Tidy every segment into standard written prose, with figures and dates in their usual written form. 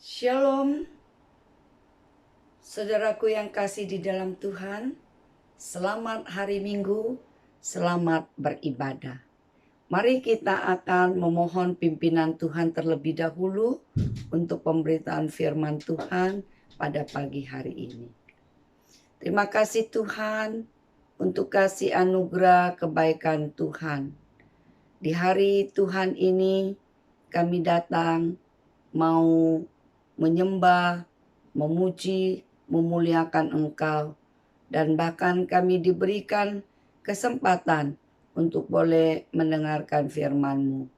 Shalom, saudaraku yang kasih di dalam Tuhan. Selamat hari Minggu, selamat beribadah. Mari kita akan memohon pimpinan Tuhan terlebih dahulu untuk pemberitaan firman Tuhan pada pagi hari ini. Terima kasih Tuhan untuk kasih anugerah kebaikan Tuhan. Di hari Tuhan ini kami datang mau menyembah, memuji, memuliakan Engkau. Dan bahkan kami diberikan kesempatan untuk boleh mendengarkan firman-Mu.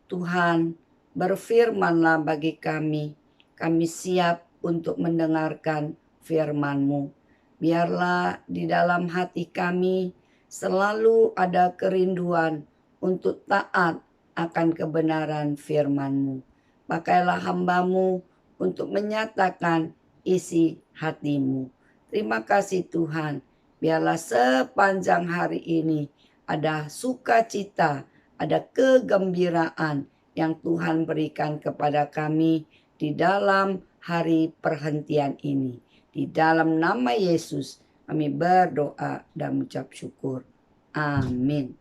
Tuhan, berfirmanlah bagi kami. Kami siap untuk mendengarkan firman-Mu. Biarlah di dalam hati kami selalu ada kerinduan untuk taat akan kebenaran firman-Mu. Pakailah hamba-Mu untuk menyatakan isi hati-Mu. Terima kasih Tuhan. Biarlah sepanjang hari ini ada sukacita, ada kegembiraan yang Tuhan berikan kepada kami di dalam hari perhentian ini. Di dalam nama Yesus kami berdoa dan mengucap syukur. Amin.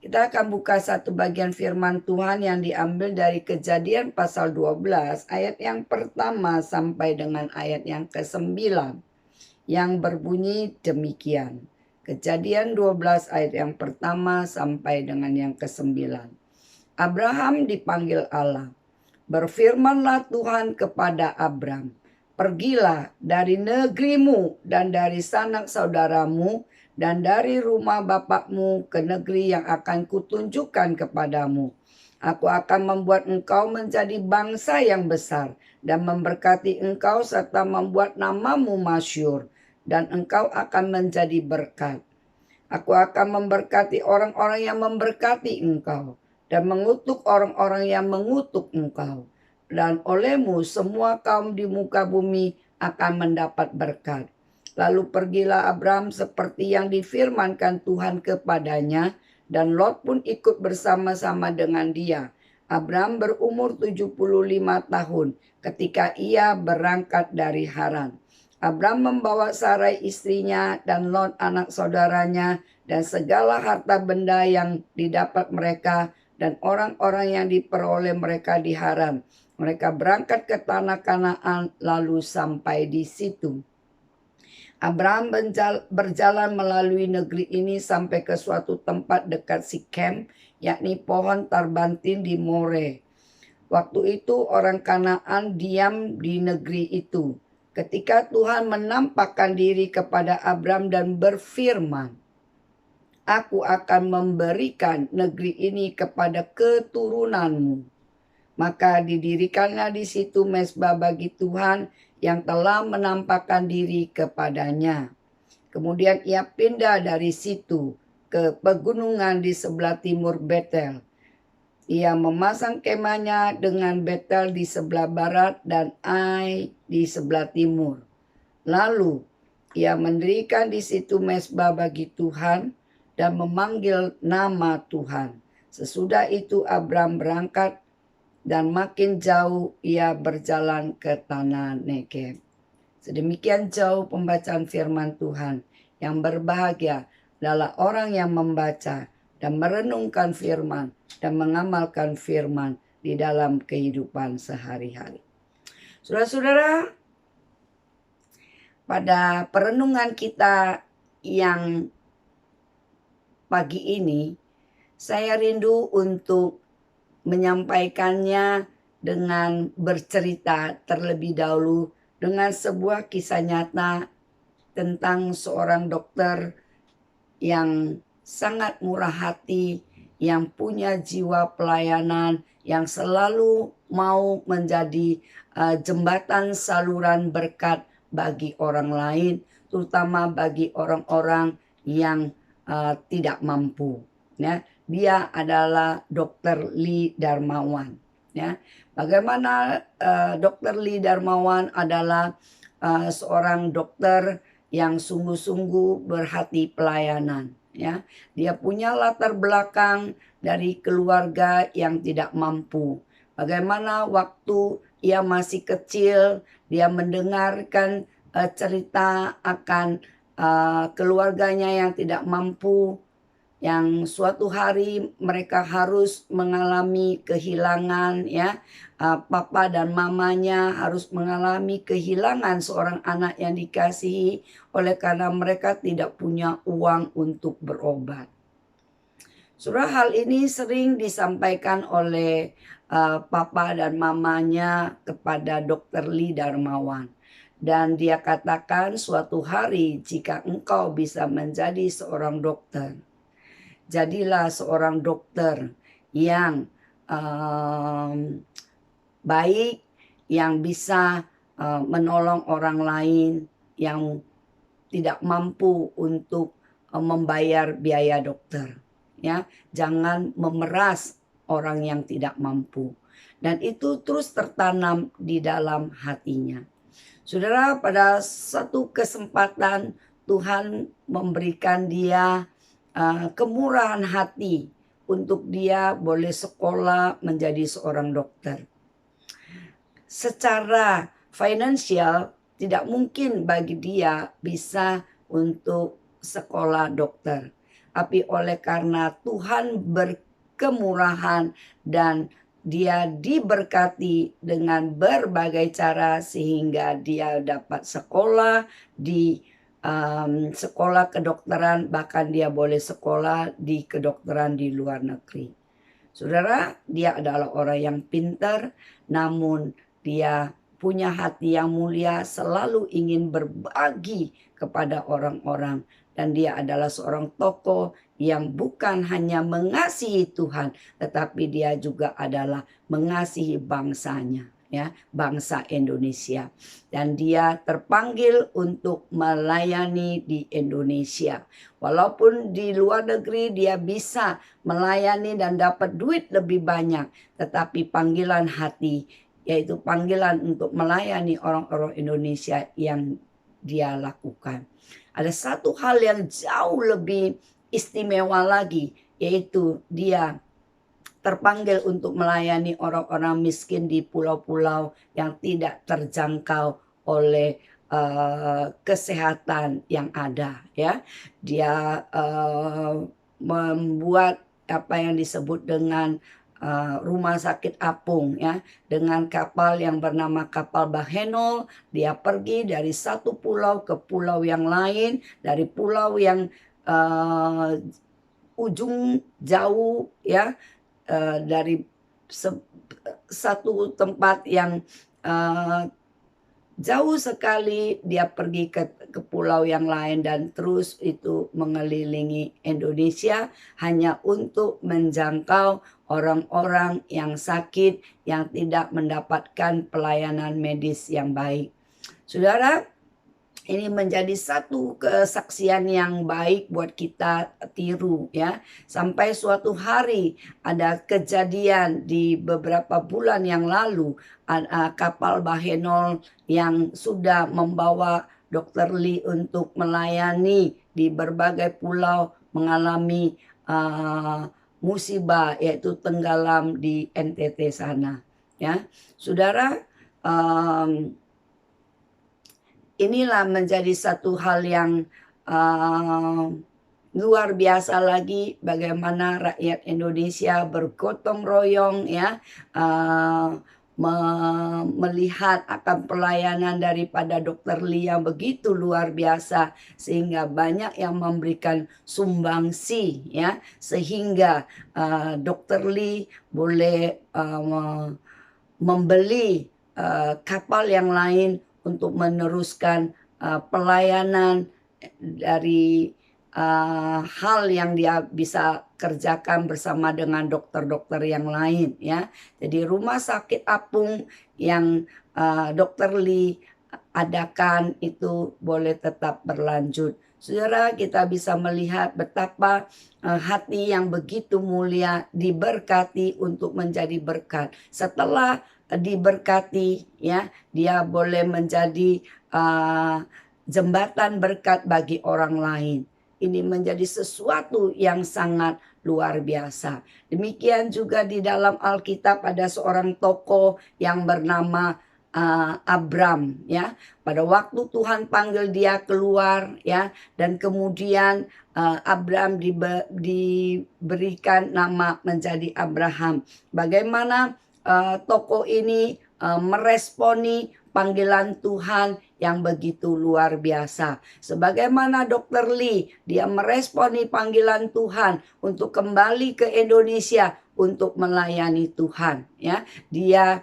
Kita akan buka satu bagian firman Tuhan yang diambil dari Kejadian pasal 12 ayat yang pertama sampai dengan ayat yang ke-9 yang berbunyi demikian. Kejadian 12 ayat yang pertama sampai dengan yang ke-9. Abraham dipanggil Allah. Berfirmanlah Tuhan kepada Abram, pergilah dari negerimu dan dari sanak saudaramu dan dari rumah bapakmu ke negeri yang akan kutunjukkan kepadamu. Aku akan membuat engkau menjadi bangsa yang besar dan memberkati engkau serta membuat namamu masyhur, dan engkau akan menjadi berkat. Aku akan memberkati orang-orang yang memberkati engkau dan mengutuk orang-orang yang mengutuk engkau. Dan olehmu semua kaum di muka bumi akan mendapat berkat. Lalu pergilah Abram seperti yang difirmankan Tuhan kepadanya, dan Lot pun ikut bersama-sama dengan dia. Abram berumur 75 tahun ketika ia berangkat dari Haran. Abram membawa Sarai istrinya dan Lot anak saudaranya dan segala harta benda yang didapat mereka dan orang-orang yang diperoleh mereka di Haran. Mereka berangkat ke tanah Kanaan lalu sampai di situ. Abraham berjalan melalui negeri ini sampai ke suatu tempat dekat Sikem, yakni pohon tarbantin di More. Waktu itu orang Kanaan diam di negeri itu. Ketika Tuhan menampakkan diri kepada Abram dan berfirman, "Aku akan memberikan negeri ini kepada keturunanmu." Maka didirikanlah di situ mezbah bagi Tuhan yang telah menampakkan diri kepadanya. Kemudian ia pindah dari situ ke pegunungan di sebelah timur Betel. Ia memasang kemahnya dengan Betel di sebelah barat dan Ai di sebelah timur. Lalu ia mendirikan di situ mezbah bagi Tuhan dan memanggil nama Tuhan. Sesudah itu Abram berangkat dan makin jauh ia berjalan ke tanah Negeb. Sedemikian jauh pembacaan firman Tuhan. Yang berbahagia adalah orang yang membaca dan merenungkan firman dan mengamalkan firman di dalam kehidupan sehari-hari. Saudara-saudara, pada perenungan kita yang pagi ini, saya rindu untuk menyampaikannya dengan bercerita terlebih dahulu dengan sebuah kisah nyata tentang seorang dokter yang sangat murah hati, yang punya jiwa pelayanan, yang selalu mau menjadi jembatan saluran berkat bagi orang lain, terutama bagi orang-orang yang tidak mampu. Ya, dia adalah Dr. Lee Darmawan. Ya, bagaimana Dr. Lee Darmawan adalah seorang dokter yang sungguh-sungguh berhati pelayanan. Ya, dia punya latar belakang dari keluarga yang tidak mampu. bagaimana waktu ia masih kecil, dia mendengarkan cerita akan keluarganya yang tidak mampu, yang suatu hari mereka harus mengalami kehilangan, ya. Papa dan mamanya harus mengalami kehilangan seorang anak yang dikasihi oleh karena mereka tidak punya uang untuk berobat. Saudara, hal ini sering disampaikan oleh papa dan mamanya kepada Dr. Lee Darmawan. Dan dia katakan, suatu hari jika engkau bisa menjadi seorang dokter, jadilah seorang dokter yang baik, yang bisa menolong orang lain yang tidak mampu untuk membayar biaya dokter. Ya, jangan memeras orang yang tidak mampu. Dan itu terus tertanam di dalam hatinya. Saudara, pada satu kesempatan Tuhan memberikan dia kemurahan hati untuk dia boleh sekolah menjadi seorang dokter. Secara finansial tidak mungkin bagi dia bisa untuk sekolah dokter. Tapi oleh karena Tuhan berkemurahan dan dia diberkati dengan berbagai cara sehingga dia dapat sekolah di sekolah kedokteran, bahkan dia boleh sekolah di kedokteran di luar negeri. Saudara, dia adalah orang yang pintar, namun dia punya hati yang mulia, selalu ingin berbagi kepada orang-orang. Dan dia adalah seorang tokoh yang bukan hanya mengasihi Tuhan, tetapi dia juga adalah mengasihi bangsanya, ya, bangsa Indonesia. Dan dia terpanggil untuk melayani di Indonesia. Walaupun di luar negeri dia bisa melayani dan dapat duit lebih banyak, tetapi panggilan hati, yaitu panggilan untuk melayani orang-orang Indonesia yang dia lakukan. Ada satu hal yang jauh lebih istimewa lagi, yaitu dia terpanggil untuk melayani orang-orang miskin di pulau-pulau yang tidak terjangkau oleh kesehatan yang ada, ya. Dia membuat apa yang disebut dengan rumah sakit apung, ya, dengan kapal yang bernama kapal Bahenol. Dia pergi dari satu pulau ke pulau yang lain, dari pulau yang ujung jauh, ya, dari satu tempat yang jauh sekali, dia pergi ke pulau yang lain dan terus itu mengelilingi Indonesia hanya untuk menjangkau orang-orang yang sakit, yang tidak mendapatkan pelayanan medis yang baik. Saudara, ini menjadi satu kesaksian yang baik buat kita tiru, ya. Sampai suatu hari ada kejadian di beberapa bulan yang lalu, kapal Bahenol yang sudah membawa Dr. Lee untuk melayani di berbagai pulau mengalami musibah, yaitu tenggelam di NTT sana, ya. Saudara, inilah menjadi satu hal yang luar biasa lagi, bagaimana rakyat Indonesia bergotong royong, ya, melihat akan pelayanan daripada Dr. Lee yang begitu luar biasa, sehingga banyak yang memberikan sumbangsi, ya, sehingga Dr. Lee boleh membeli kapal yang lain untuk meneruskan pelayanan dari hal yang dia bisa kerjakan bersama dengan dokter-dokter yang lain, ya. Jadi rumah sakit apung yang Dr. Lee adakan itu boleh tetap berlanjut. Saudara, kita bisa melihat betapa hati yang begitu mulia diberkati untuk menjadi berkat. Setelah diberkati, ya, dia boleh menjadi jembatan berkat bagi orang lain. Ini menjadi sesuatu yang sangat luar biasa. Demikian juga di dalam Alkitab ada seorang tokoh yang bernama Abram, ya. Pada waktu Tuhan panggil dia keluar, ya, dan kemudian Abram diberikan nama menjadi Abraham. Bagaimana tokoh ini meresponi panggilan Tuhan yang begitu luar biasa. Sebagaimana Dr. Lee, dia meresponi panggilan Tuhan untuk kembali ke Indonesia untuk melayani Tuhan, ya. Dia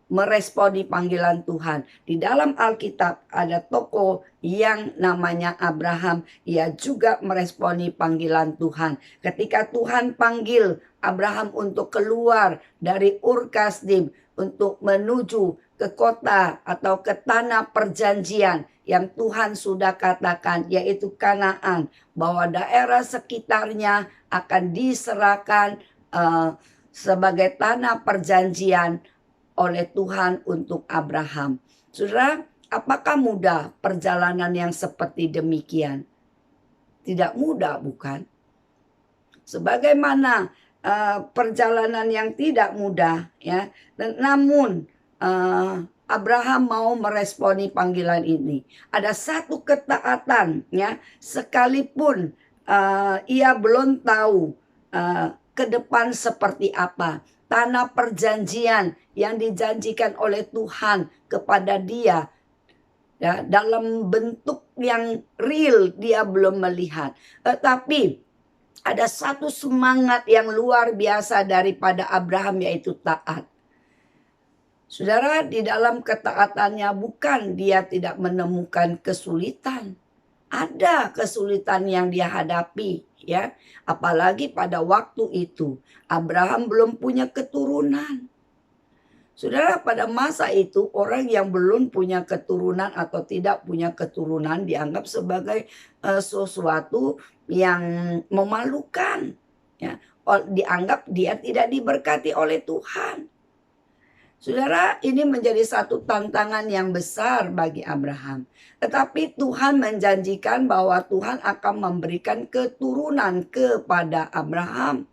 meresponi panggilan Tuhan. Di dalam Alkitab ada tokoh yang namanya Abraham. Ia juga meresponi panggilan Tuhan. Ketika Tuhan panggil Abraham untuk keluar dari Ur Kasdim untuk menuju ke kota atau ke tanah perjanjian yang Tuhan sudah katakan, yaitu Kanaan, bahwa daerah sekitarnya akan diserahkan sebagai tanah perjanjian oleh Tuhan untuk Abraham. Saudara, apakah mudah perjalanan yang seperti demikian? Tidak mudah, bukan? Sebagaimana perjalanan yang tidak mudah, ya. Namun Abraham mau meresponi panggilan ini. Ada satu ketaatan, ya, sekalipun ia belum tahu ke depan seperti apa. Tanah perjanjian yang dijanjikan oleh Tuhan kepada dia, ya, dalam bentuk yang real dia belum melihat. Tetapi ada satu semangat yang luar biasa daripada Abraham, yaitu taat. Saudara, di dalam ketaatannya bukan dia tidak menemukan kesulitan. Ada kesulitan yang dia hadapi, ya. Apalagi pada waktu itu Abraham belum punya keturunan. Saudara, pada masa itu orang yang belum punya keturunan atau tidak punya keturunan dianggap sebagai sesuatu yang memalukan, ya. Dianggap dia tidak diberkati oleh Tuhan. Saudara, ini menjadi satu tantangan yang besar bagi Abraham. Tetapi Tuhan menjanjikan bahwa Tuhan akan memberikan keturunan kepada Abraham.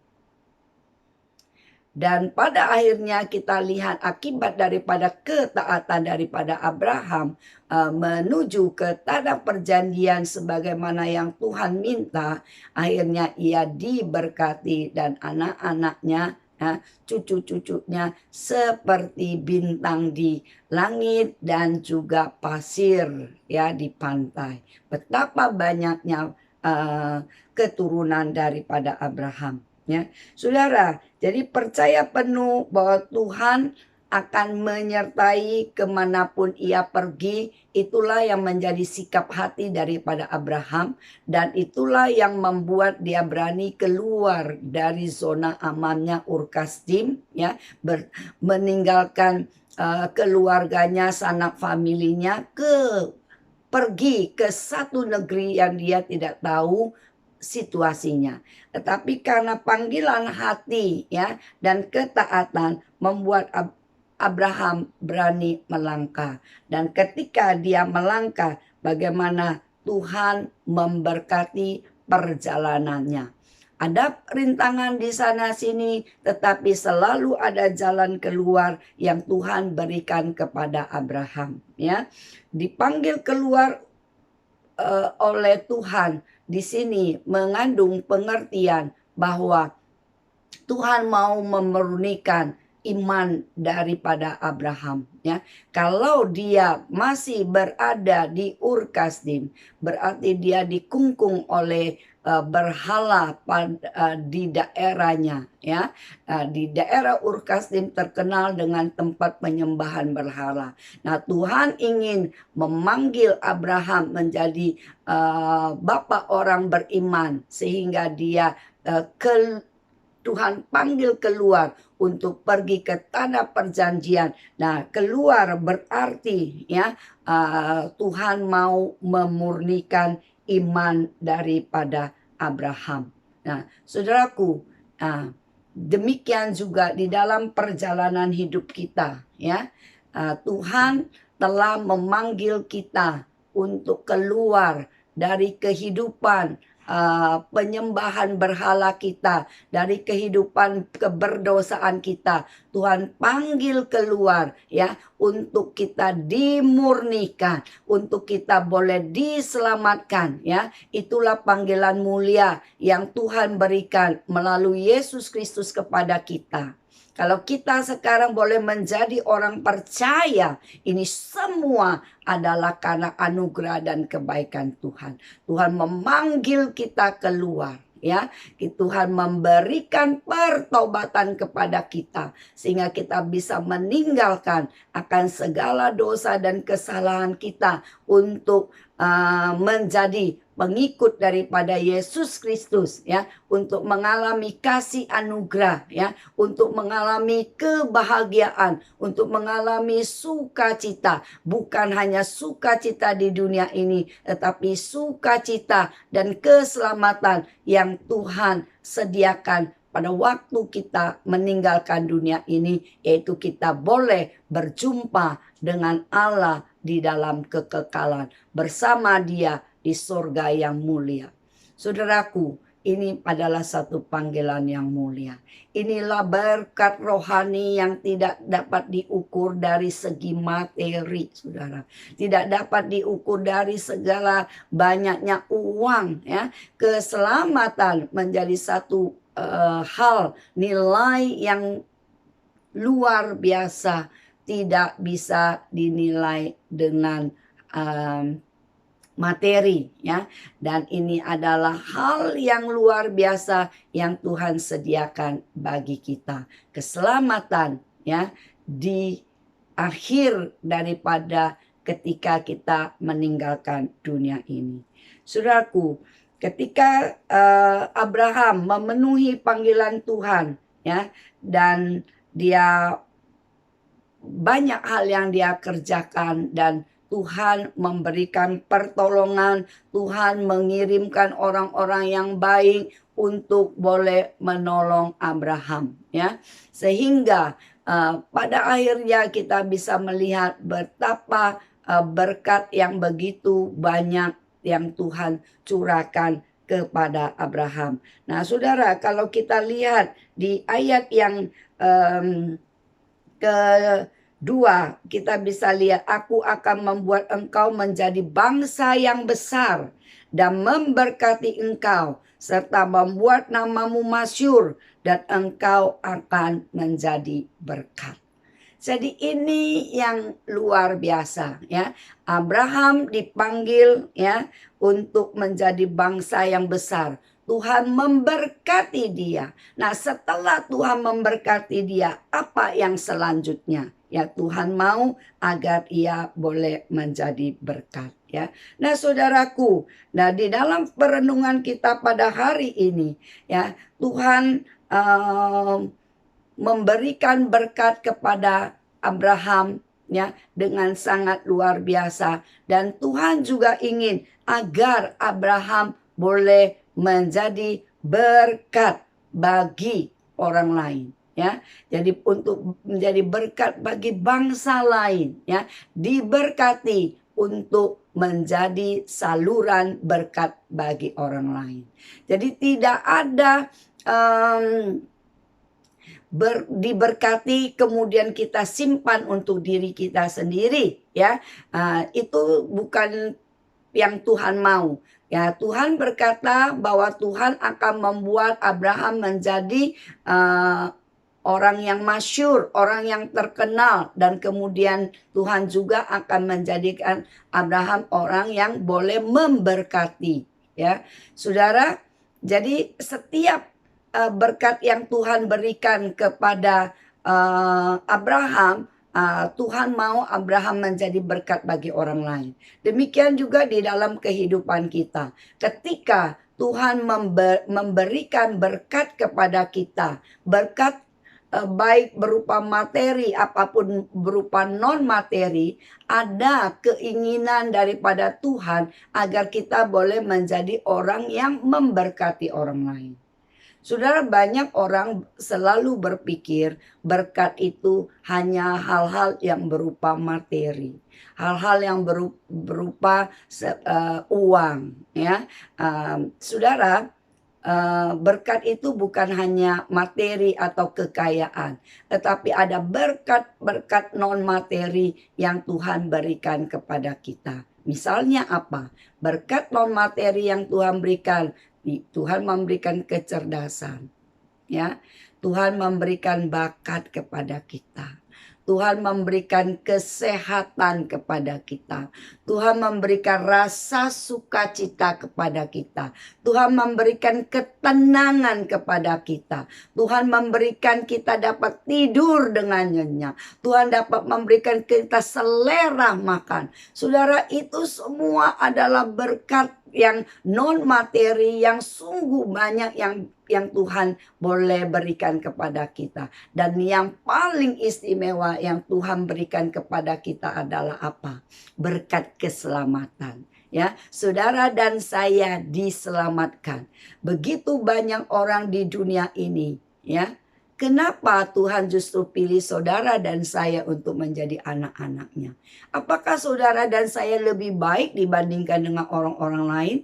Dan pada akhirnya kita lihat akibat daripada ketaatan daripada Abraham menuju ke tanah perjanjian sebagaimana yang Tuhan minta. Akhirnya ia diberkati dan anak-anaknya, cucu-cucunya seperti bintang di langit dan juga pasir, ya, di pantai. Betapa banyaknya keturunan daripada Abraham, ya. Saudara, jadi percaya penuh bahwa Tuhan akan menyertai kemanapun ia pergi. Itulah yang menjadi sikap hati daripada Abraham. Dan itulah yang membuat dia berani keluar dari zona amannya Ur Kasdim, ya, meninggalkan keluarganya, sanak familinya, pergi ke satu negeri yang dia tidak tahu situasinya. Tetapi karena panggilan hati, ya, dan ketaatan membuat Abraham berani melangkah. Dan ketika dia melangkah, bagaimana Tuhan memberkati perjalanannya. Ada rintangan di sana sini, tetapi selalu ada jalan keluar yang Tuhan berikan kepada Abraham, ya. Dipanggil keluar oleh Tuhan di sini mengandung pengertian bahwa Tuhan mau memurnikan iman daripada Abraham, ya. Kalau dia masih berada di Ur Kasdim, berarti dia dikungkung oleh berhala di daerahnya, ya. Di daerah Ur Kasdim terkenal dengan tempat penyembahan berhala. Nah, Tuhan ingin memanggil Abraham menjadi bapak orang beriman sehingga dia Tuhan panggil keluar untuk pergi ke tanah perjanjian. Nah, keluar berarti, ya, Tuhan mau memurnikan iman daripada Abraham. Nah, saudaraku, demikian juga di dalam perjalanan hidup kita, ya. Tuhan telah memanggil kita untuk keluar dari kehidupan penyembahan berhala kita, dari kehidupan keberdosaan kita. Tuhan panggil keluar ya, untuk kita dimurnikan, untuk kita boleh diselamatkan ya. Itulah panggilan mulia yang Tuhan berikan melalui Yesus Kristus kepada kita. Kalau kita sekarang boleh menjadi orang percaya, ini semua adalah karena anugerah dan kebaikan Tuhan. Tuhan memanggil kita keluar. Ya, Tuhan memberikan pertobatan kepada kita sehingga kita bisa meninggalkan akan segala dosa dan kesalahan kita untuk menjadi pengikut daripada Yesus Kristus ya, untuk mengalami kasih anugerah ya, untuk mengalami kebahagiaan, untuk mengalami sukacita, bukan hanya sukacita di dunia ini, tetapi sukacita dan keselamatan yang Tuhan sediakan pada waktu kita meninggalkan dunia ini, yaitu kita boleh berjumpa dengan Allah di dalam kekekalan bersama Dia di surga yang mulia. Saudaraku, ini adalah satu panggilan yang mulia. Inilah berkat rohani yang tidak dapat diukur dari segi materi, saudara. Tidak dapat diukur dari segala banyaknya uang, ya. Keselamatan menjadi satu hal, nilai yang luar biasa, tidak bisa dinilai dengan materi ya, dan ini adalah hal yang luar biasa yang Tuhan sediakan bagi kita, keselamatan ya di akhir daripada ketika kita meninggalkan dunia ini. Saudaraku, ketika Abraham memenuhi panggilan Tuhan ya, dan dia banyak hal yang dia kerjakan, dan Tuhan memberikan pertolongan, Tuhan mengirimkan orang-orang yang baik untuk boleh menolong Abraham ya, sehingga pada akhirnya kita bisa melihat betapa berkat yang begitu banyak yang Tuhan curahkan kepada Abraham. Nah, saudara, kalau kita lihat di ayat yang kedua, kita bisa lihat, aku akan membuat engkau menjadi bangsa yang besar dan memberkati engkau, serta membuat namamu masyhur, dan engkau akan menjadi berkat. Jadi ini yang luar biasa ya. Abraham dipanggil ya untuk menjadi bangsa yang besar. Tuhan memberkati dia. Nah, setelah Tuhan memberkati dia, apa yang selanjutnya? Ya, Tuhan mau agar ia boleh menjadi berkat ya. Nah, saudaraku, nah di dalam perenungan kita pada hari ini ya, Tuhan memberikan berkat kepada Abraham ya dengan sangat luar biasa, dan Tuhan juga ingin agar Abraham boleh menjadi berkat bagi orang lain ya. Jadi untuk menjadi berkat bagi bangsa lain ya, diberkati untuk menjadi saluran berkat bagi orang lain. Jadi tidak ada diberkati kemudian kita simpan untuk diri kita sendiri ya. Itu bukan yang Tuhan mau. Ya, Tuhan berkata bahwa Tuhan akan membuat Abraham menjadi orang yang masyhur, orang yang terkenal, dan kemudian Tuhan juga akan menjadikan Abraham orang yang boleh memberkati ya. Saudara, jadi setiap berkat yang Tuhan berikan kepada Abraham, Tuhan mau Abraham menjadi berkat bagi orang lain. Demikian juga di dalam kehidupan kita. Ketika Tuhan memberikan berkat kepada kita, berkat baik berupa materi apapun berupa non materi, ada keinginan daripada Tuhan agar kita boleh menjadi orang yang memberkati orang lain. Saudara, banyak orang selalu berpikir berkat itu hanya hal-hal yang berupa materi, hal-hal yang berupa uang, ya. Saudara, berkat itu bukan hanya materi atau kekayaan, tetapi ada berkat-berkat non materi yang Tuhan berikan kepada kita. Misalnya apa? Berkat non materi yang Tuhan berikan, Tuhan memberikan kecerdasan, ya. Tuhan memberikan bakat kepada kita. Tuhan memberikan kesehatan kepada kita. Tuhan memberikan rasa sukacita kepada kita. Tuhan memberikan ketenangan kepada kita. Tuhan memberikan kita dapat tidur dengan nyenyak. Tuhan dapat memberikan kita selera makan. Saudara, itu semua adalah berkat yang non materi yang sungguh banyak yang Tuhan boleh berikan kepada kita. Dan yang paling istimewa yang Tuhan berikan kepada kita adalah apa? Berkat keselamatan. Ya, saudara dan saya diselamatkan. Begitu banyak orang di dunia ini, ya. Kenapa Tuhan justru pilih saudara dan saya untuk menjadi anak-anaknya? Apakah saudara dan saya lebih baik dibandingkan dengan orang-orang lain?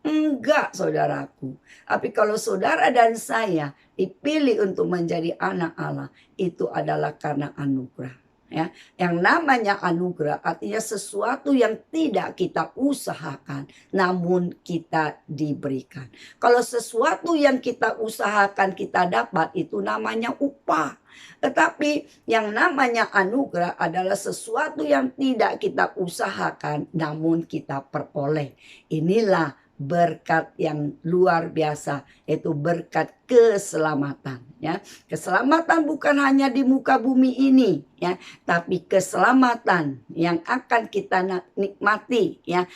Enggak, saudaraku. Tapi kalau saudara dan saya dipilih untuk menjadi anak Allah, itu adalah karena anugerah. Ya, yang namanya anugerah artinya sesuatu yang tidak kita usahakan, namun kita diberikan. Kalau sesuatu yang kita usahakan kita dapat, itu namanya upah. Tetapi yang namanya anugerah adalah sesuatu yang tidak kita usahakan, namun kita peroleh. Inilah berkat yang luar biasa, yaitu berkat keselamatan, ya. Keselamatan bukan hanya di muka bumi ini, ya, tapi keselamatan yang akan kita nikmati, ya,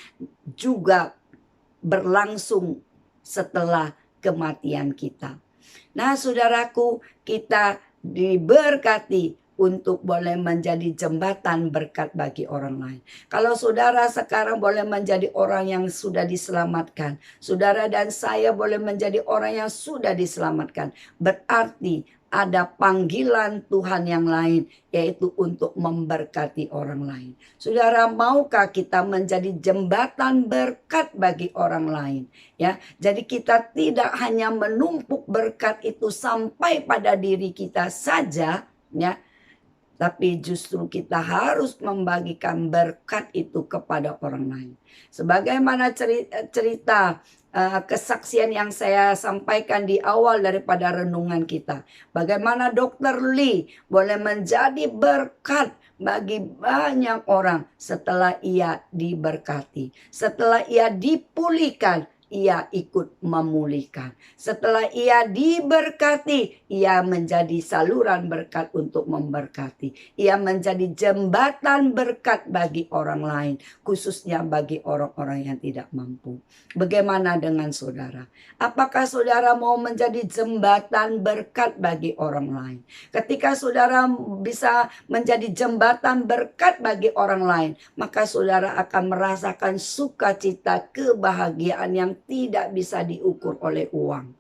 juga berlangsung setelah kematian kita. Nah, saudaraku, kita diberkati untuk boleh menjadi jembatan berkat bagi orang lain. Kalau saudara sekarang boleh menjadi orang yang sudah diselamatkan, saudara dan saya boleh menjadi orang yang sudah diselamatkan, berarti ada panggilan Tuhan yang lain, yaitu untuk memberkati orang lain. Saudara, maukah kita menjadi jembatan berkat bagi orang lain? Ya, jadi kita tidak hanya menumpuk berkat itu sampai pada diri kita saja, ya, tapi justru kita harus membagikan berkat itu kepada orang lain. Sebagaimana cerita kesaksian yang saya sampaikan di awal daripada renungan kita. Bagaimana Dr. Lee boleh menjadi berkat bagi banyak orang setelah ia diberkati. Setelah ia dipulihkan, ia ikut memulihkan. Setelah ia diberkati, ia menjadi saluran berkat untuk memberkati. Ia menjadi jembatan berkat bagi orang lain, khususnya bagi orang-orang yang tidak mampu. Bagaimana dengan saudara? Apakah saudara mau menjadi jembatan berkat bagi orang lain? Ketika saudara bisa menjadi jembatan berkat bagi orang lain, maka saudara akan merasakan sukacita, kebahagiaan yang tidak bisa diukur oleh uang.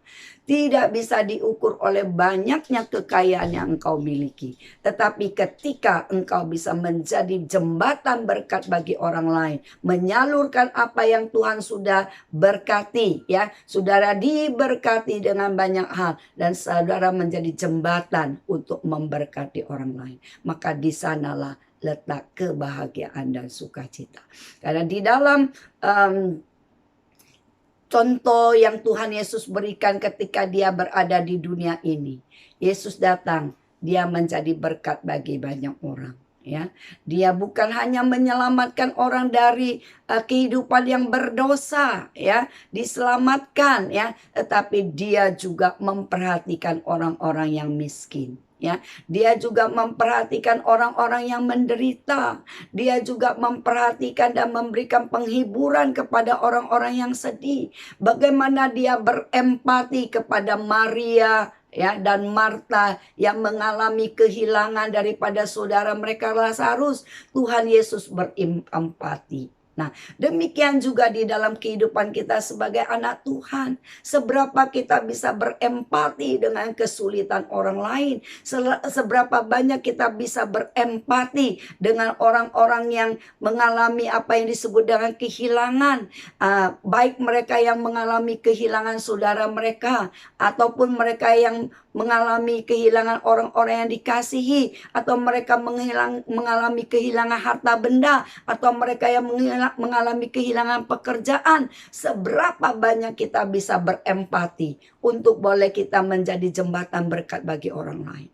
Tidak bisa diukur oleh banyaknya kekayaan yang engkau miliki. Tetapi ketika engkau bisa menjadi jembatan berkat bagi orang lain, menyalurkan apa yang Tuhan sudah berkati, ya, saudara diberkati dengan banyak hal, dan saudara menjadi jembatan untuk memberkati orang lain, maka di sanalah letak kebahagiaan dan sukacita. Karena di dalam contoh yang Tuhan Yesus berikan ketika dia berada di dunia ini, Yesus datang, dia menjadi berkat bagi banyak orang. Ya, dia bukan hanya menyelamatkan orang dari kehidupan yang berdosa, ya, diselamatkan, ya, tetapi dia juga memperhatikan orang-orang yang miskin. Ya, dia juga memperhatikan orang-orang yang menderita. Dia juga memperhatikan dan memberikan penghiburan kepada orang-orang yang sedih. Bagaimana dia berempati kepada Maria, ya, dan Marta yang mengalami kehilangan daripada saudara mereka Lazarus. Tuhan Yesus berempati. Nah, demikian juga di dalam kehidupan kita sebagai anak Tuhan. Seberapa kita bisa berempati dengan kesulitan orang lain. Seberapa banyak kita bisa berempati dengan orang-orang yang mengalami apa yang disebut dengan kehilangan. Baik mereka yang mengalami kehilangan saudara mereka, ataupun mereka yang mengalami kehilangan orang-orang yang dikasihi, atau mereka mengalami kehilangan harta benda, atau mereka yang mengalami kehilangan pekerjaan. Seberapa banyak kita bisa berempati untuk boleh kita menjadi jembatan berkat bagi orang lain.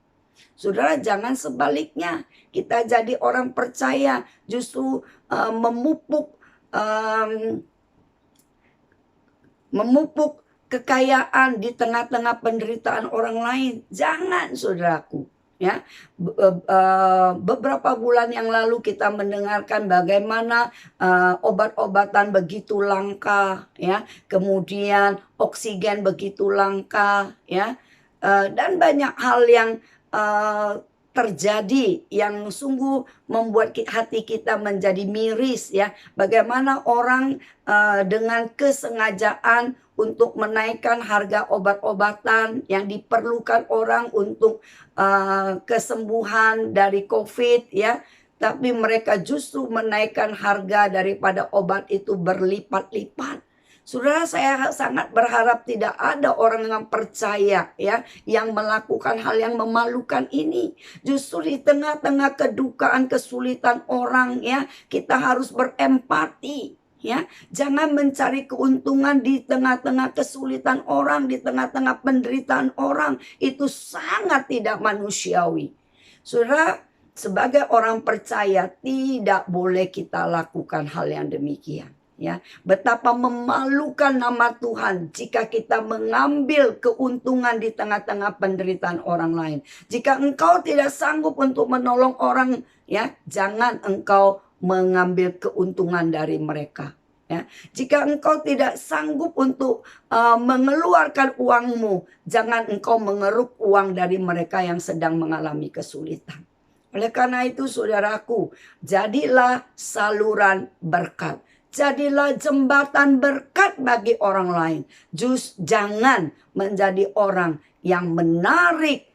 Saudara, jangan sebaliknya. Kita jadi orang percaya justru memupuk kekayaan di tengah-tengah penderitaan orang lain. Jangan, saudaraku. Ya, beberapa bulan yang lalu kita mendengarkan bagaimana obat-obatan begitu langka, ya, kemudian oksigen begitu langka, ya, dan banyak hal yang terjadi yang sungguh membuat hati kita menjadi miris, ya. Bagaimana orang dengan kesengajaan untuk menaikkan harga obat-obatan yang diperlukan orang untuk kesembuhan dari COVID, ya. Tapi mereka justru menaikkan harga daripada obat itu berlipat-lipat. Saudara, saya sangat berharap tidak ada orang yang percaya, ya, yang melakukan hal yang memalukan ini. Justru di tengah-tengah kedukaan, kesulitan orang, ya, kita harus berempati, ya. Jangan mencari keuntungan di tengah-tengah kesulitan orang, di tengah-tengah penderitaan orang. Itu sangat tidak manusiawi. Saudara, sebagai orang percaya tidak boleh kita lakukan hal yang demikian. Ya, betapa memalukan nama Tuhan jika kita mengambil keuntungan di tengah-tengah penderitaan orang lain. Jika engkau tidak sanggup untuk menolong orang, ya, jangan engkau mengambil keuntungan dari mereka. Ya, jika engkau tidak sanggup untuk mengeluarkan uangmu, jangan engkau mengeruk uang dari mereka yang sedang mengalami kesulitan. Oleh karena itu, saudaraku, jadilah saluran berkat. Jadilah jembatan berkat bagi orang lain. Jangan menjadi orang yang menarik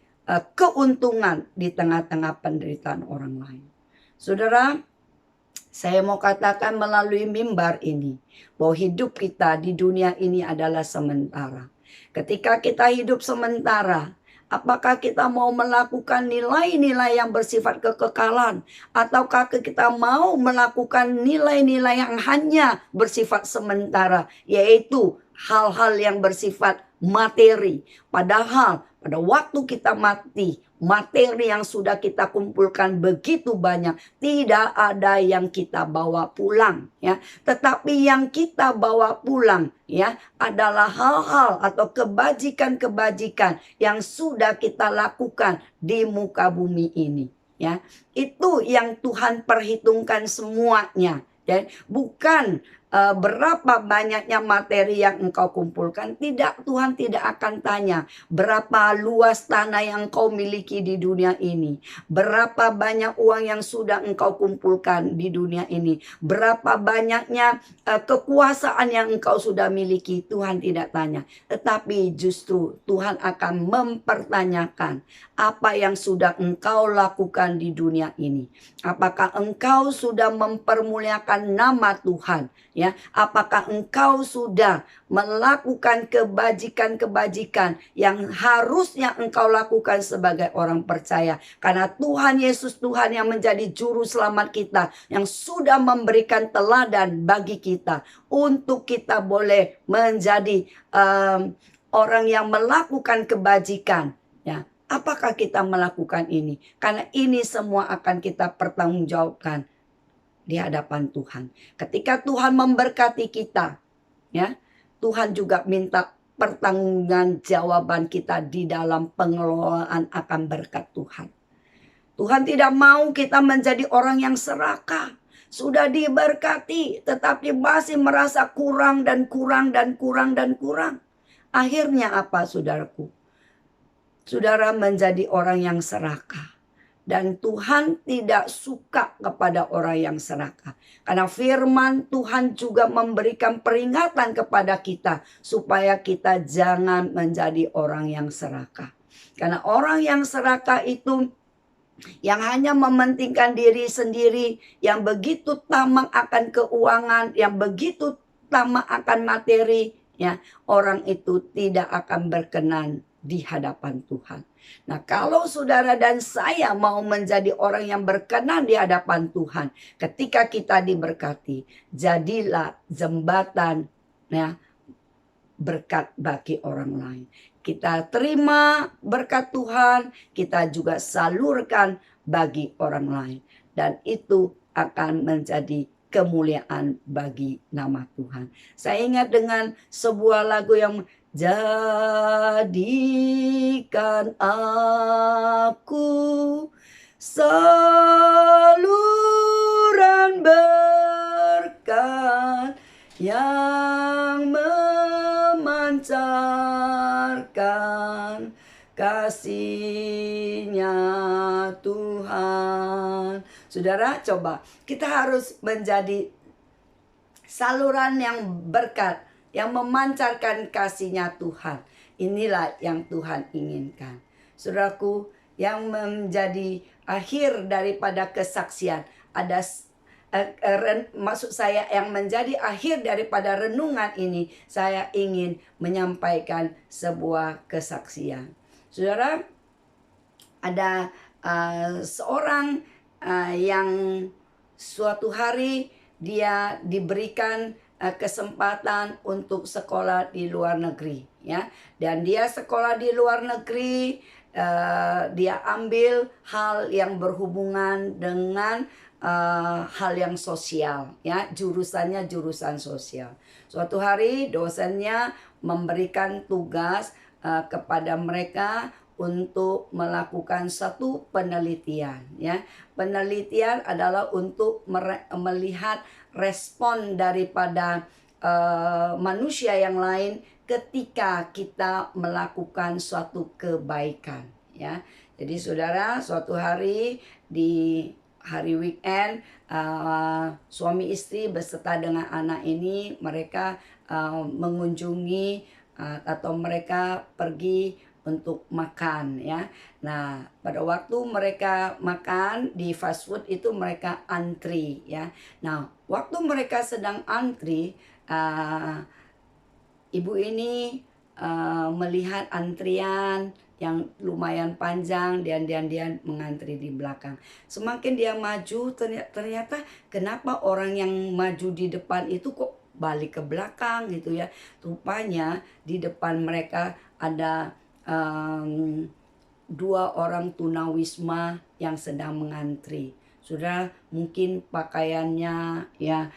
keuntungan di tengah-tengah penderitaan orang lain. Saudara, saya mau katakan melalui mimbar ini bahwa hidup kita di dunia ini adalah sementara. Ketika kita hidup sementara, apakah kita mau melakukan nilai-nilai yang bersifat kekekalan? Ataukah kita mau melakukan nilai-nilai yang hanya bersifat sementara? Yaitu hal-hal yang bersifat materi. Padahal pada waktu kita mati, materi yang sudah kita kumpulkan begitu banyak, tidak ada yang kita bawa pulang, ya. Tetapi yang kita bawa pulang, ya, adalah hal-hal atau kebajikan-kebajikan yang sudah kita lakukan di muka bumi ini, ya. Itu yang Tuhan perhitungkan semuanya, ya. Bukan berapa banyaknya materi yang engkau kumpulkan. Tidak, Tuhan tidak akan tanya berapa luas tanah yang engkau miliki di dunia ini, berapa banyak uang yang sudah engkau kumpulkan di dunia ini, berapa banyaknya kekuasaan yang engkau sudah miliki. Tuhan tidak tanya, tetapi justru Tuhan akan mempertanyakan apa yang sudah engkau lakukan di dunia ini. Apakah engkau sudah mempermuliakan nama Tuhan? Ya, apakah engkau sudah melakukan kebajikan-kebajikan yang harusnya engkau lakukan sebagai orang percaya? Karena Tuhan Yesus, Tuhan yang menjadi juru selamat kita, yang sudah memberikan teladan bagi kita untuk kita boleh menjadi orang yang melakukan kebajikan. Ya, apakah kita melakukan ini? Karena ini semua akan kita pertanggungjawabkan di hadapan Tuhan. Ketika Tuhan memberkati kita, ya, Tuhan juga minta pertanggungjawaban kita di dalam pengelolaan akan berkat Tuhan. Tuhan tidak mau kita menjadi orang yang serakah. Sudah diberkati tetapi masih merasa kurang dan kurang dan kurang dan kurang. Akhirnya apa, saudaraku? Saudara menjadi orang yang serakah. Dan Tuhan tidak suka kepada orang yang serakah. Karena firman Tuhan juga memberikan peringatan kepada kita supaya kita jangan menjadi orang yang serakah. Karena orang yang serakah itu yang hanya mementingkan diri sendiri, yang begitu tamak akan keuangan, yang begitu tamak akan materi, ya, orang itu tidak akan berkenan di hadapan Tuhan. Nah, kalau saudara dan saya mau menjadi orang yang berkenan di hadapan Tuhan, ketika kita diberkati, jadilah jembatan, ya, berkat bagi orang lain. Kita terima berkat Tuhan, kita juga salurkan bagi orang lain. Dan itu akan menjadi kemuliaan bagi nama Tuhan. Saya ingat dengan sebuah lagu yang jadikan aku saluran berkat yang memancarkan kasih-Nya Tuhan. Saudara, coba kita harus menjadi saluran yang berkat, yang memancarkan kasih-Nya Tuhan. Inilah yang Tuhan inginkan. Saudaraku, yang menjadi akhir daripada kesaksian ada maksud saya yang menjadi akhir daripada renungan ini, saya ingin menyampaikan sebuah kesaksian. Saudara, ada seorang yang suatu hari dia diberikan kesempatan untuk sekolah di luar negeri, ya, dan dia sekolah di luar negeri. Dia ambil hal yang berhubungan dengan hal yang sosial, ya, jurusannya jurusan sosial. Suatu hari dosennya memberikan tugas kepada mereka untuk melakukan satu penelitian, ya. Penelitian adalah untuk melihat respon daripada manusia yang lain ketika kita melakukan suatu kebaikan, ya. Jadi saudara, suatu hari di hari weekend, suami istri beserta dengan anak ini mereka mengunjungi atau mereka pergi untuk makan, ya. Nah, pada waktu mereka makan di fast food itu mereka antri, ya. Nah, waktu mereka sedang antri, ibu ini melihat antrian yang lumayan panjang dan dia mengantri di belakang. Semakin dia maju, ternyata kenapa orang yang maju di depan itu kok balik ke belakang gitu, ya. Rupanya di depan mereka ada dua orang tunawisma yang sedang mengantri. Sudah mungkin pakaiannya, ya,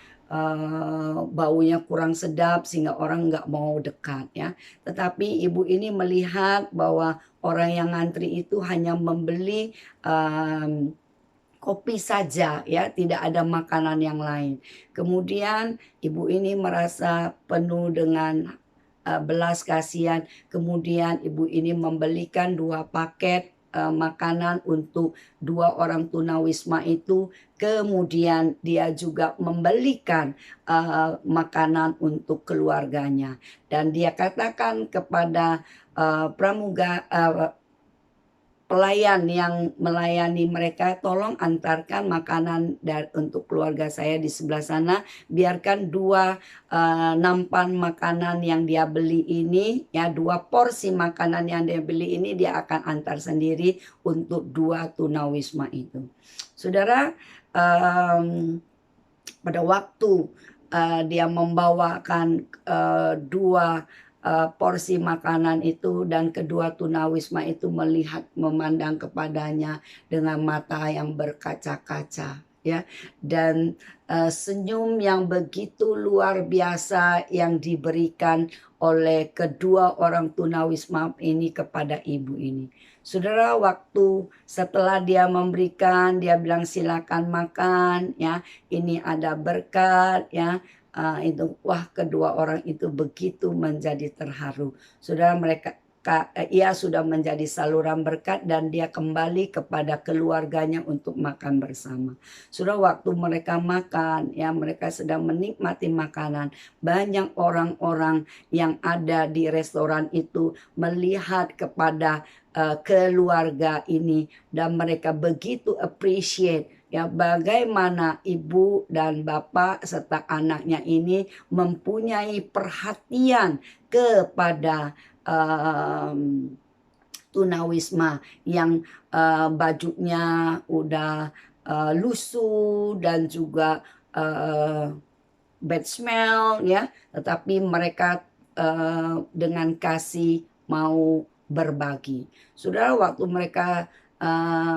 baunya kurang sedap sehingga orang nggak mau dekat, ya. Tetapi ibu ini melihat bahwa orang yang ngantri itu hanya membeli kopi saja, ya, tidak ada makanan yang lain. Kemudian ibu ini merasa penuh dengan belas kasihan. Kemudian ibu ini membelikan 2 paket makanan untuk 2 orang tunawisma itu. Kemudian dia juga membelikan makanan untuk keluarganya. Dan dia katakan kepada pelayan yang melayani mereka, tolong antarkan makanan untuk keluarga saya di sebelah sana. Biarkan 2 nampan makanan yang dia beli ini, ya, 2 porsi makanan yang dia beli ini dia akan antar sendiri untuk 2 tunawisma itu. Saudara, pada waktu dia membawakan 2 porsi makanan itu dan kedua tunawisma itu memandang kepadanya dengan mata yang berkaca-kaca, ya, dan senyum yang begitu luar biasa yang diberikan oleh kedua orang tunawisma ini kepada ibu ini. Saudara, waktu setelah dia memberikan, dia bilang silakan makan, ya, ini ada berkat, ya. Itu wah, kedua orang itu begitu menjadi terharu. Saudara, mereka ia sudah menjadi saluran berkat dan dia kembali kepada keluarganya untuk makan bersama. Sudah waktu mereka makan, ya mereka sedang menikmati makanan. Banyak orang-orang yang ada di restoran itu melihat kepada keluarga ini dan mereka begitu appreciate ya bagaimana ibu dan bapak serta anaknya ini mempunyai perhatian kepada tunawisma yang bajunya udah lusuh dan juga bad smell ya, tetapi mereka dengan kasih mau berbagi. Saudara, waktu mereka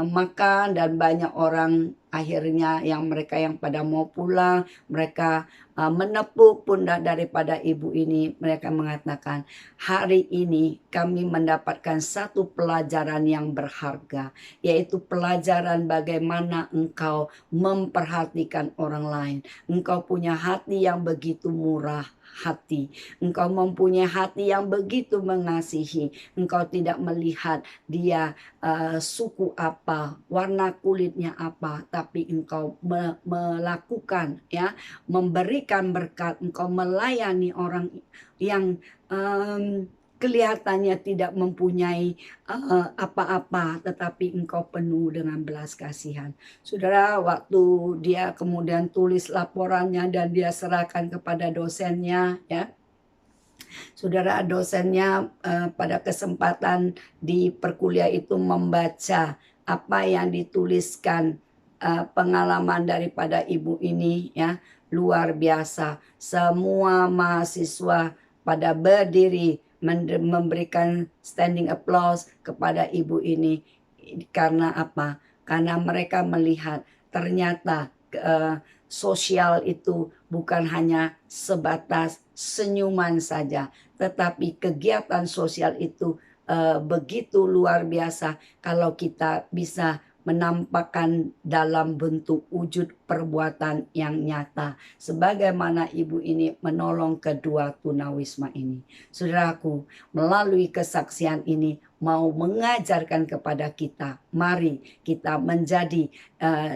makan dan banyak orang akhirnya yang mereka yang pada mau pulang, mereka menepuk pundak daripada ibu ini. Mereka mengatakan, hari ini kami mendapatkan satu pelajaran yang berharga, yaitu pelajaran bagaimana engkau memperhatikan orang lain. Engkau punya hati yang begitu murah hati. Engkau mempunyai hati yang begitu mengasihi. Engkau tidak melihat dia suku apa, warna kulitnya apa, tapi engkau melakukan ya, memberikan berkat, engkau melayani orang yang kelihatannya tidak mempunyai apa-apa, tetapi engkau penuh dengan belas kasihan. Saudara, waktu dia kemudian tulis laporannya dan dia serahkan kepada dosennya, ya, saudara, dosennya pada kesempatan di perkuliah itu membaca apa yang dituliskan pengalaman daripada ibu ini, ya, luar biasa. Semua mahasiswa pada berdiri memberikan standing applause kepada ibu ini. Karena apa? Karena mereka melihat ternyata sosial itu bukan hanya sebatas senyuman saja, tetapi kegiatan sosial itu begitu luar biasa kalau kita bisa menampakkan dalam bentuk wujud perbuatan yang nyata. Sebagaimana ibu ini menolong kedua tunawisma ini. Saudaraku, melalui kesaksian ini mau mengajarkan kepada kita, mari kita menjadi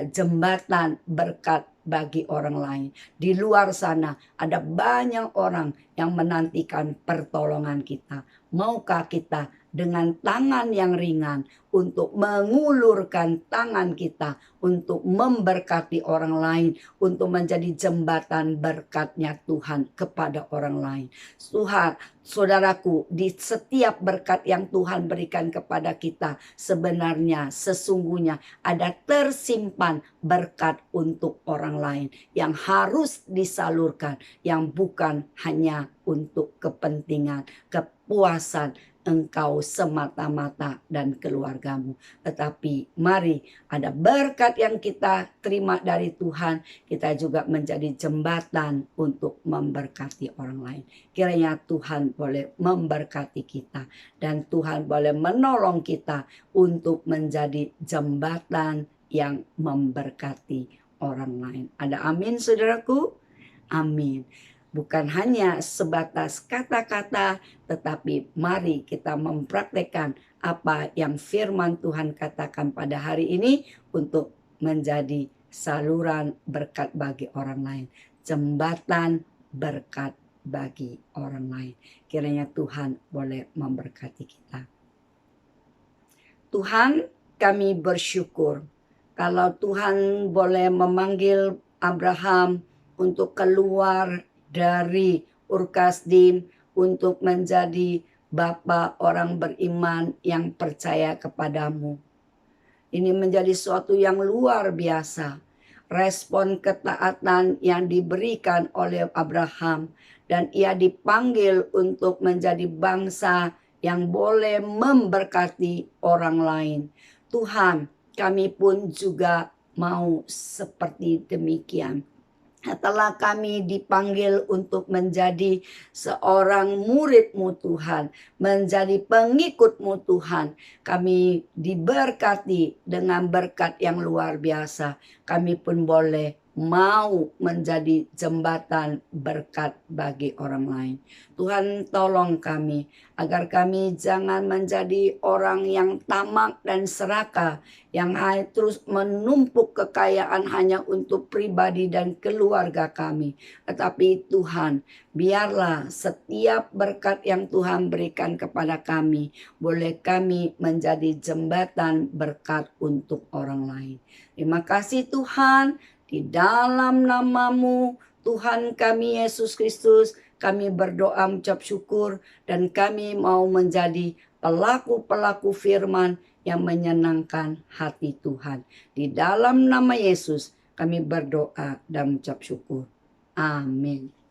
jembatan berkat bagi orang lain. Di luar sana ada banyak orang yang menantikan pertolongan kita. Maukah kita dengan tangan yang ringan untuk mengulurkan tangan kita untuk memberkati orang lain, untuk menjadi jembatan berkatnya Tuhan kepada orang lain. Tuhan, saudaraku, di setiap berkat yang Tuhan berikan kepada kita, sebenarnya sesungguhnya ada tersimpan berkat untuk orang lain yang harus disalurkan, yang bukan hanya untuk kepentingan, kepuasan engkau semata-mata dan keluargamu. Tetapi mari ada berkat yang kita terima dari Tuhan, kita juga menjadi jembatan untuk memberkati orang lain. Kiranya Tuhan boleh memberkati kita dan Tuhan boleh menolong kita untuk menjadi jembatan yang memberkati orang lain. Ada amin, saudaraku? Amin. Bukan hanya sebatas kata-kata, tetapi mari kita mempraktekkan apa yang firman Tuhan katakan pada hari ini untuk menjadi saluran berkat bagi orang lain. Jembatan berkat bagi orang lain. Kiranya Tuhan boleh memberkati kita. Tuhan, kami bersyukur kalau Tuhan boleh memanggil Abraham untuk keluar dari Ur Kasdim untuk menjadi bapa orang beriman yang percaya kepadamu. Ini menjadi suatu yang luar biasa. Respon ketaatan yang diberikan oleh Abraham dan ia dipanggil untuk menjadi bangsa yang boleh memberkati orang lain. Tuhan, kami pun juga mau seperti demikian. Setelah kami dipanggil untuk menjadi seorang murid-Mu Tuhan, menjadi pengikut-Mu Tuhan, kami diberkati dengan berkat yang luar biasa. Kami pun boleh mau menjadi jembatan berkat bagi orang lain. Tuhan tolong kami agar kami jangan menjadi orang yang tamak dan serakah, yang terus menumpuk kekayaan hanya untuk pribadi dan keluarga kami. Tetapi Tuhan, biarlah setiap berkat yang Tuhan berikan kepada kami, boleh kami menjadi jembatan berkat untuk orang lain. Terima kasih Tuhan. Di dalam namamu Tuhan kami Yesus Kristus, kami berdoa mengucap syukur dan kami mau menjadi pelaku-pelaku firman yang menyenangkan hati Tuhan. Di dalam nama Yesus kami berdoa dan mengucap syukur. Amin.